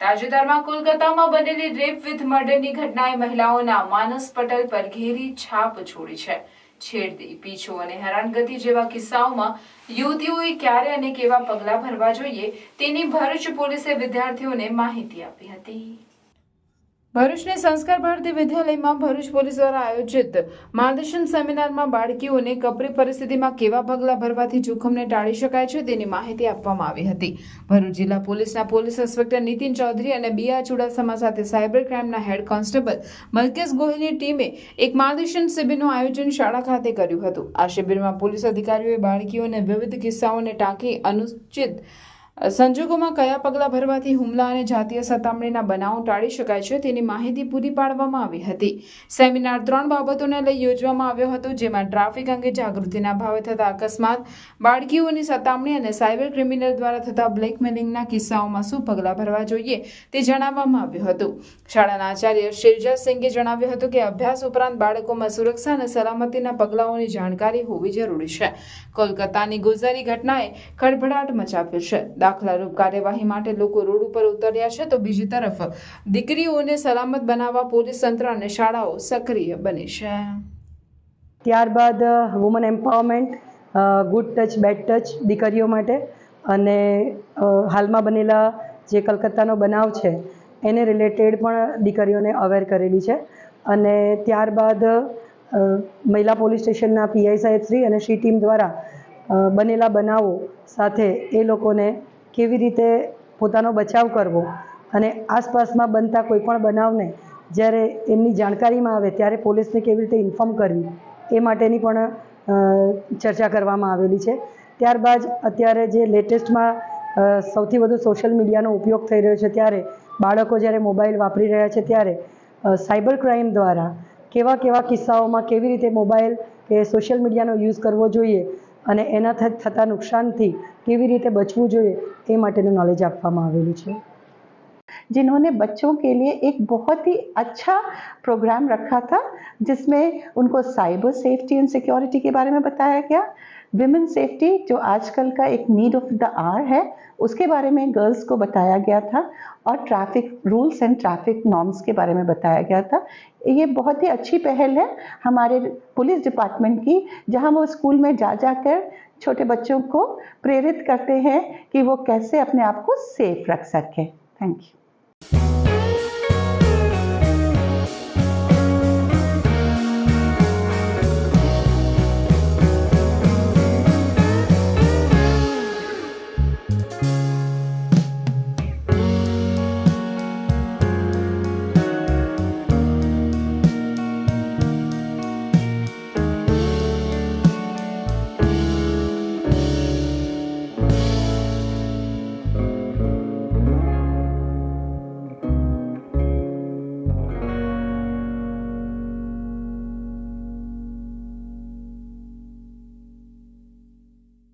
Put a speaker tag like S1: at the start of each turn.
S1: તાજેતરમાં કોલકાતામાં બનેલી રેપ વિથ મર્ડરની ઘટનાએ મહિલાઓના માનસ પટલ પર ઘેરી છાપ છોડી છે. છેડતી, પીછો અને હેરાનગતિ જેવા કિસ્સાઓમાં યુવતીઓએ ક્યારે અને કેવા પગલાં ભરવા જોઈએ તેની ભરૂચ પોલીસે વિદ્યાર્થીઓને માહિતી આપી હતી. ભરૂચની સંસ્કાર ભારતી વિદ્યાલયમાં ભરૂચ પોલીસ દ્વારા આયોજિત માર્ગદર્શન સેમિનારમાં બાળકીઓને કપરી પરિસ્થિતિમાં કેવા પગલાં ભરવાથી જોખમને ટાળી શકાય છે તેની માહિતી આપવામાં આવી હતી. ભરૂચ જિલ્લા પોલીસના પોલીસ ઇન્સ્પેક્ટર નીતિન ચૌધરી અને બીઆર ચુડાસમા સાથે સાયબર ક્રાઇમના હેડ કોન્સ્ટેબલ મલકેશ ગોહિલની ટીમે એક માર્ગદર્શન શિબિરનું આયોજન શાળા ખાતે કર્યું હતું. આ શિબિરમાં પોલીસ અધિકારીઓએ બાળકીઓને વિવિધ કિસ્સાઓને ટાંકી અનુચિત સંજોગોમાં કયા પગલાં ભરવાથી હુમલા અને જાતીય સતામણીના બનાવો ટાળી શકાય છે તેની માહિતી પૂરી પાડવામાં આવી હતી. સેમિનાર 3 બાબતોને લઈ યોજવામાં આવ્યો હતો, જેમાં ટ્રાફિક અંગે જાગૃતિના ભાવે થતા અકસ્માત, બાળકીઓની સતામણી અને સાયબર ક્રિમિનલ દ્વારા થતા બ્લેકમેલિંગના કિસ્સાઓમાં શું પગલાં ભરવા જોઈએ તે જણાવવામાં આવ્યું હતું. શાળાના આચાર્ય શિરજા સિંઘે જણાવ્યું હતું કે અભ્યાસ ઉપરાંત બાળકોમાં સુરક્ષા અને સલામતીના પગલાઓની જાણકારી હોવી જરૂરી છે. કોલકાતાની ગુજારી ઘટનાએ ખળભળાટ મચાવ્યો છે. દાખલારૂપ કાર્યવાહી માટે લોકો રોડ ઉપર ઉતર્યા છે, તો બીજી તરફ દીકરીઓને સલામત બનાવવા પોલીસ તંત્ર અને શાળાઓ સક્રિય બની છે.
S2: ત્યારબાદ woman empowerment, good touch bed touch દીકરીઓ માટે, અને હાલમાં બનેલા જે કલકત્તાનો બનાવ છે એને રિલેટેડ પણ દીકરીઓને અવેર કરેલી છે. અને ત્યારબાદ મહિલા પોલીસ સ્ટેશનના પીઆઈ સાહેબ શ્રી અને શ્રી ટીમ દ્વારા બનેલા બનાવો સાથે એ લોકોને કેવી રીતે પોતાનો બચાવ કરવો અને આસપાસમાં બનતા કોઈપણ બનાવને જ્યારે એમની જાણકારીમાં આવે ત્યારે પોલીસને કેવી રીતે ઇન્ફોર્મ કરવી એ માટેની પણ ચર્ચા કરવામાં આવેલી છે. ત્યારબાદ અત્યારે જે લેટેસ્ટમાં સૌથી વધુ સોશિયલ મીડિયાનો ઉપયોગ થઈ રહ્યો છે, ત્યારે બાળકો જ્યારે મોબાઈલ વાપરી રહ્યા છે ત્યારે સાયબર ક્રાઇમ દ્વારા કેવા કેવા કિસ્સાઓમાં કેવી રીતે મોબાઈલ કે સોશિયલ મીડિયાનો યુઝ કરવો જોઈએ અને એના થતા નુકસાનથી કેવી રીતે બચવું જોઈએ એ માટેનું નॉलेज આપવામાં આવેલું છે.
S3: जिन्होंने बच्चों के लिए एक बहुत ही अच्छा प्रोग्राम रखा था, जिसमें उनको साइबर सेफ्टी एंड सिक्योरिटी के बारे में बताया गया, विमेन सेफ्टी जो आजकल का एक नीड ऑफ द आवर है उसके बारे में गर्ल्स को बताया गया था, और traffic rules and traffic norms के बारे में बताया गया था. ये बहुत ही अच्छी पहल है हमारे पुलिस डिपार्टमेंट की, जहां वो स्कूल में जाकर छोटे बच्चों को प्रेरित करते हैं कि वो कैसे अपने आप को सेफ रख सकें. Thank you.